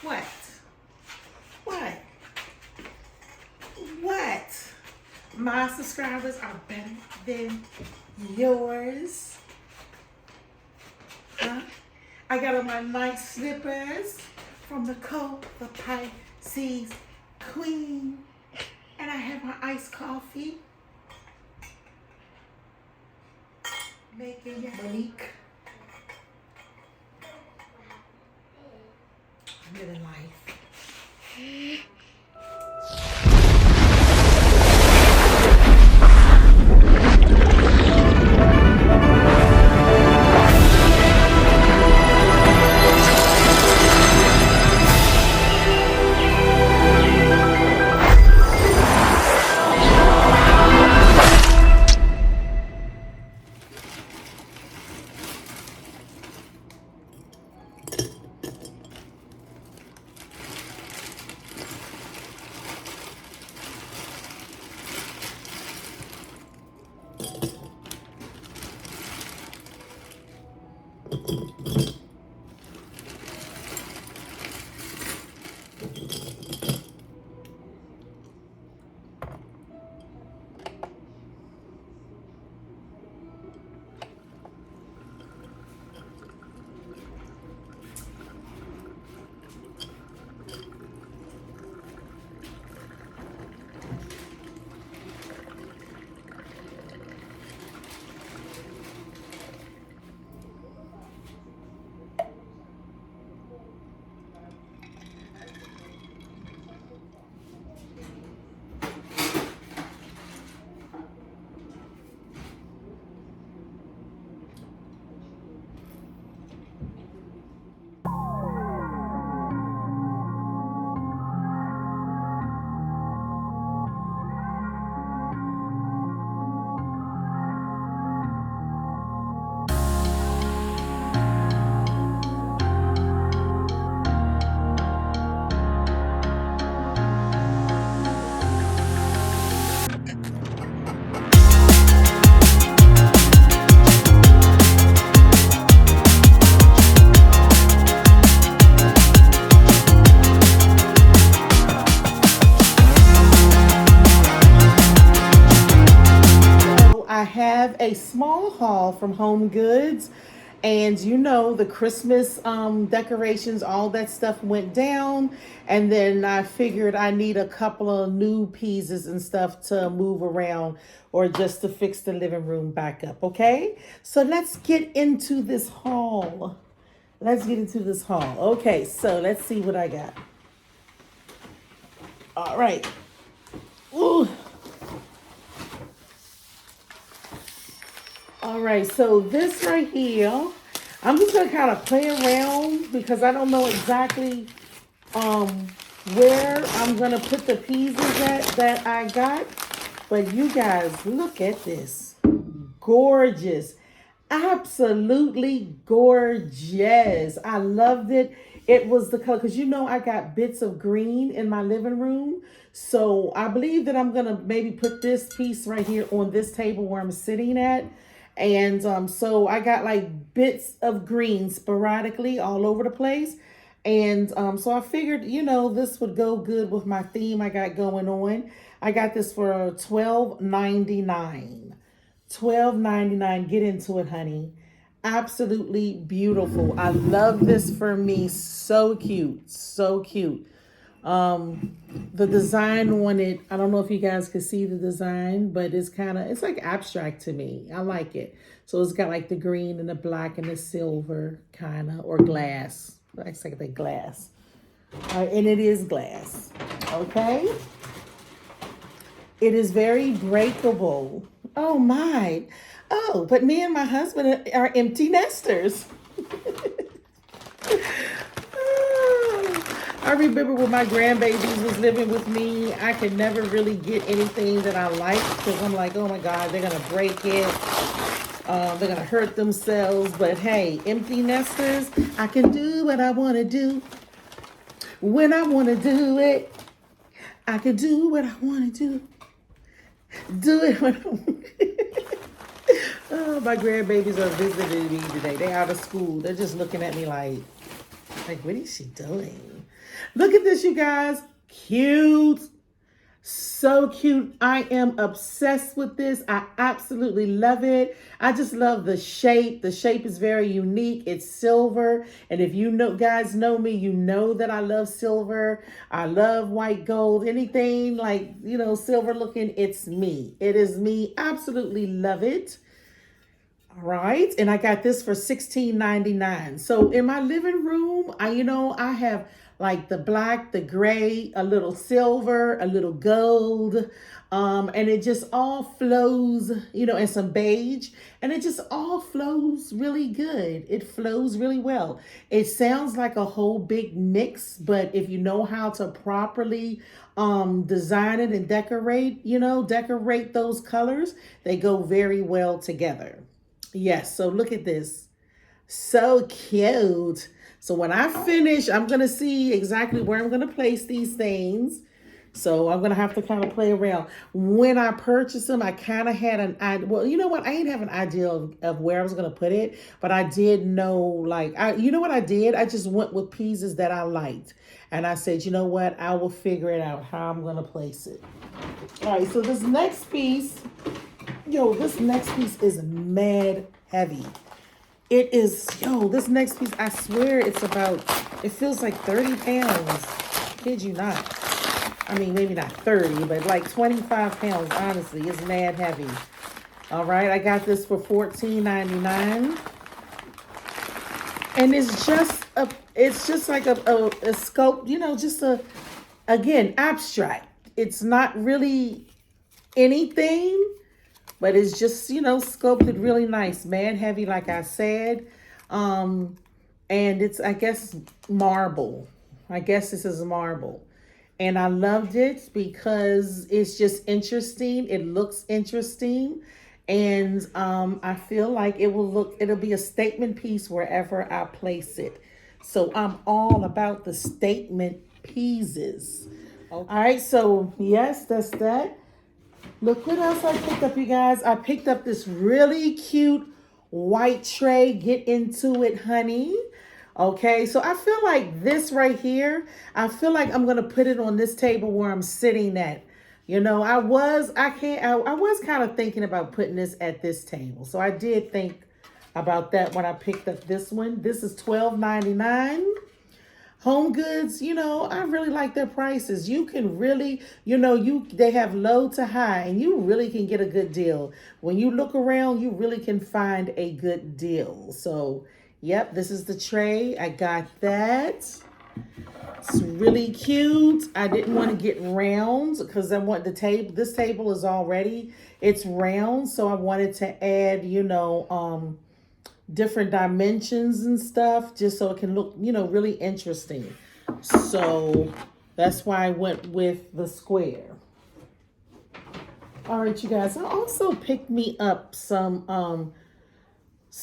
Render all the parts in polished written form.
What? What? What? My subscribers are better than yours. Huh? I got on my nice slippers from the Pisces Queen. And I have my iced coffee. Making Monique. Living life. I have a small haul from Home Goods, and you know the Christmas decorations, all that stuff went down, and then I figured I need a couple of new pieces and stuff to move around or just to fix the living room back up. Okay, so let's get into this haul. Okay, so let's see what I got. All right. Ooh. All right, so this right here, I'm just gonna kind of play around because I don't know exactly where I'm gonna put the pieces at that I got. But you guys, look at this. Gorgeous. Absolutely gorgeous. I loved it. It was the color, because you know I got bits of green in my living room. So I believe that I'm gonna maybe put this piece right here on this table where I'm sitting at. And so I got like bits of green sporadically all over the place. And so I figured, you know, this would go good with my theme I got going on. I got this for $12.99. $12.99. Get into it, honey. Absolutely beautiful. I love this for me. So cute. So cute. The design on it, I don't know if you guys can see the design, but it's like abstract to me. I like it. So it's got like the green and the black and the silver kind of, or glass. It's like the glass. And it is glass. Okay. It is very breakable. Oh my. Oh, but me and my husband are empty nesters. I remember when my grandbabies was living with me, I could never really get anything that I liked because I'm like, oh my God, they're going to break it. They're going to hurt themselves. But hey, empty nesters, I can do what I want to do when I want to do it. I can do what I want to do. Do it when I want to. Oh, my grandbabies are visiting me today. They out of school. They're just looking at me like, what is she doing? Look at this, you guys. Cute. So cute. I am obsessed with this. I absolutely love it. I just love the shape. The shape is very unique. It's silver. And if you know, guys know me, you know that I love silver. I love white gold. Anything like, silver looking, it's me. It is me. Absolutely love it. All right, and I got this for $16.99. So in my living room, I have like the black, the gray, a little silver, a little gold, and it just all flows, and some beige, and it just all flows really good. It flows really well. It sounds like a whole big mix, but if you know how to properly design it and decorate those colors, they go very well together. Yes, so look at this. So cute. So when I finish, I'm going to see exactly where I'm going to place these things. So I'm going to have to kind of play around. When I purchased them, I kind of had an idea. Well, you know what? I didn't have an idea of where I was going to put it, but I did know, you know what I did? I just went with pieces that I liked. And I said, you know what? I will figure it out how I'm going to place it. All right, so this next piece is mad heavy. This next piece, I swear it feels like 30 pounds. Kid you not. I mean, maybe not 30, but like 25 pounds, honestly. It's mad heavy. All right, I got this for $14.99. And it's just like a sculpt, again, abstract. It's not really anything, but it's just, sculpted really nice. Mad heavy, like I said. And it's, I guess, marble. I guess this is marble. And I loved it because it's just interesting. It looks interesting. And I feel like it'll be a statement piece wherever I place it. So I'm all about the statement pieces. Okay. All right, so yes, that's that. Look what else I picked up, you guys. I picked up this really cute white tray. Get into it, honey. Okay, so I feel like this right here, I feel like I'm going to put it on this table where I'm sitting at. I was kind of thinking about putting this at this table. So I did think about that when I picked up this one. This is $12.99. Home Goods, I really like their prices. You can really, they have low to high, and you really can get a good deal. When you look around, you really can find a good deal. So, yep, this is the tray. I got that. It's really cute. I didn't want to get round because I want the table. This table is it's round. So I wanted to add, different dimensions and stuff just so it can look, really interesting. So that's why I went with the square. All right, you guys, I also picked me up some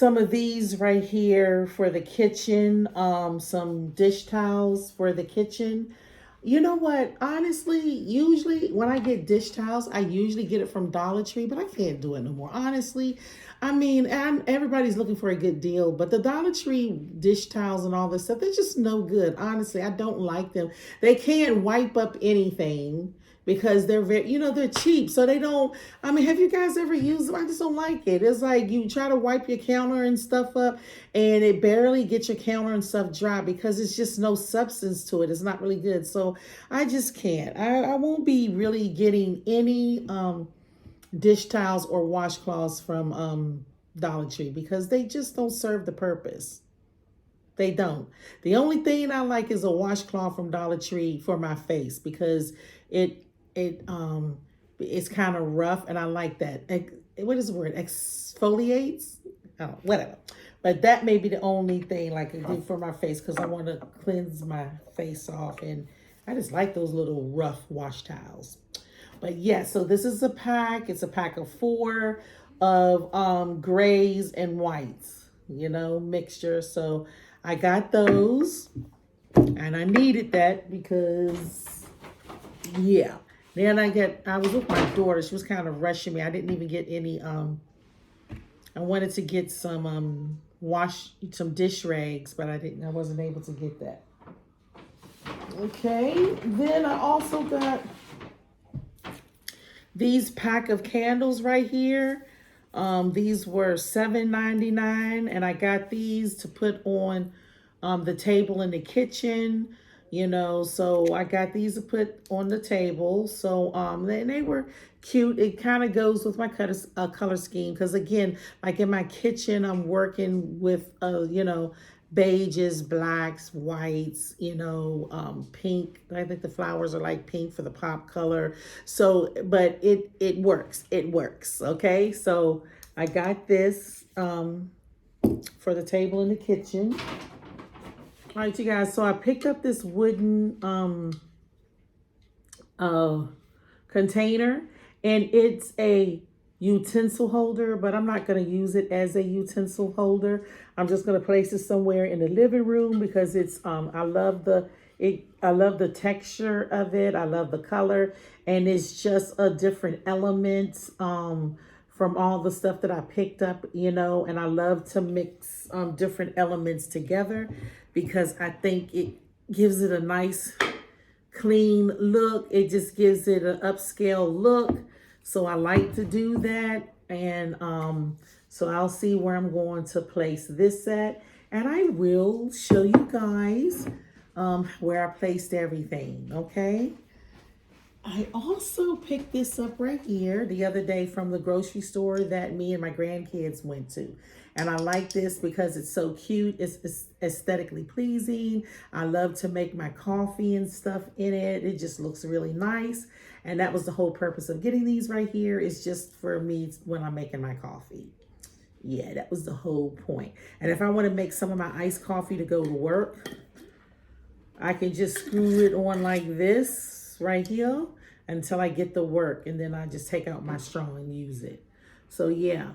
of these right here for the kitchen, some dish towels for the kitchen. You know what? Honestly, usually when I get dish towels, I usually get it from Dollar Tree, but I can't do it no more. Honestly, I mean, everybody's looking for a good deal, but the Dollar Tree dish towels and all this stuff, they're just no good. Honestly, I don't like them. They can't wipe up anything because they're they're cheap. So they don't, I mean, have you guys ever used them? I just don't like it. It's like you try to wipe your counter and stuff up and it barely gets your counter and stuff dry because it's just no substance to it. It's not really good. So I just can't. I won't be really getting any dish towels or washcloths from Dollar Tree because they just don't serve the purpose. They don't. The only thing I like is a washcloth from Dollar Tree for my face because it's kind of rough and I like that. What is the word? Exfoliates? Oh, whatever. But that may be the only thing like I do for my face because I want to cleanse my face off and I just like those little rough wash towels. But yeah, so this is a pack. It's a pack of 4 of grays and whites, mixture. So I got those and I needed that because, yeah. Then I was with my daughter. She was kind of rushing me. I didn't even get any, I wanted to get some dish rags, but I wasn't able to get that. Okay, then I also got these pack of candles right here. These were $7.99, and I got these to put on the table in the kitchen. So I got these to put on the table. So they were cute. It kind of goes with my color scheme, because again, like in my kitchen, I'm working with beiges, blacks, whites, pink. I think the flowers are like pink for the pop color. So, but it works. It works. Okay. So I got this for the table in the kitchen. All right, you guys. So I picked up this wooden container, and it's a utensil holder, but I'm not going to use it as a utensil holder. I'm just going to place it somewhere in the living room, because it's I love the texture of it. I love the color, and it's just a different element from all the stuff that I picked up, and I love to mix different elements together, because I think it gives it a nice clean look. It just gives it an upscale look. So I like to do that. And so I'll see where I'm going to place this at. And I will show you guys where I placed everything. Okay. I also picked this up right here the other day from the grocery store that me and my grandkids went to. And I like this because it's so cute. It's aesthetically pleasing. I love to make my coffee and stuff in it. It just looks really nice. And that was the whole purpose of getting these right here. It's just for me when I'm making my coffee. Yeah, that was the whole point. And if I want to make some of my iced coffee to go to work, I can just screw it on like this right here until I get the work, and then I just take out my straw and use it. So yeah,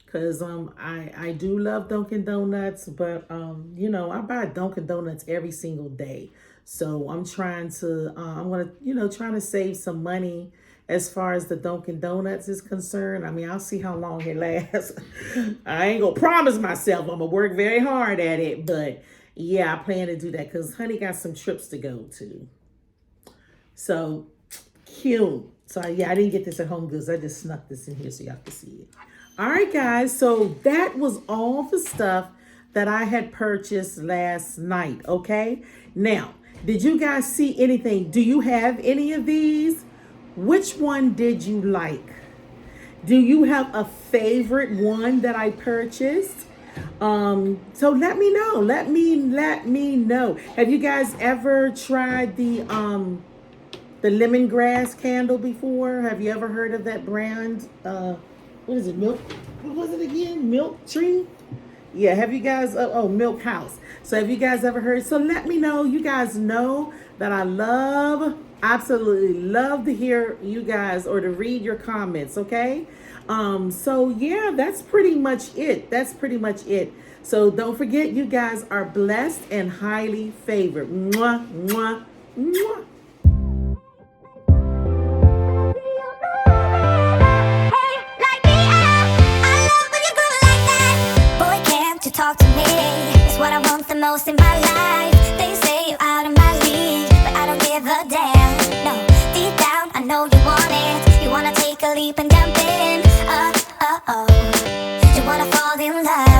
because I do love Dunkin' Donuts, but I buy Dunkin' Donuts every single day. So I'm trying to trying to save some money as far as the Dunkin' Donuts is concerned. I mean, I'll see how long it lasts. I ain't gonna promise myself I'm gonna work very hard at it, but yeah, I plan to do that because honey got some trips to go to. So cute. So yeah, I didn't get this at Home Goods. I just snuck this in here so y'all can see it. All right, guys. So that was all the stuff that I had purchased last night. Okay. Now, did you guys see anything? Do you have any of these? Which one did you like? Do you have a favorite one that I purchased? So let me know. Let me know. Have you guys ever tried the lemongrass candle before? Have you ever heard of that brand? What is it? Milk? What was it again? Milk Tree? Yeah. Have you guys? Milk House. So have you guys ever heard? So let me know. You guys know that I absolutely love to hear you guys or to read your comments. Okay. So yeah, that's pretty much it. So don't forget, you guys are blessed and highly favored. Mwah, mwah, mwah. Talk to me, it's what I want the most in my life. They say you're out of my league, but I don't give a damn. No, deep down, I know you want it. You wanna take a leap and jump in. You wanna fall in love.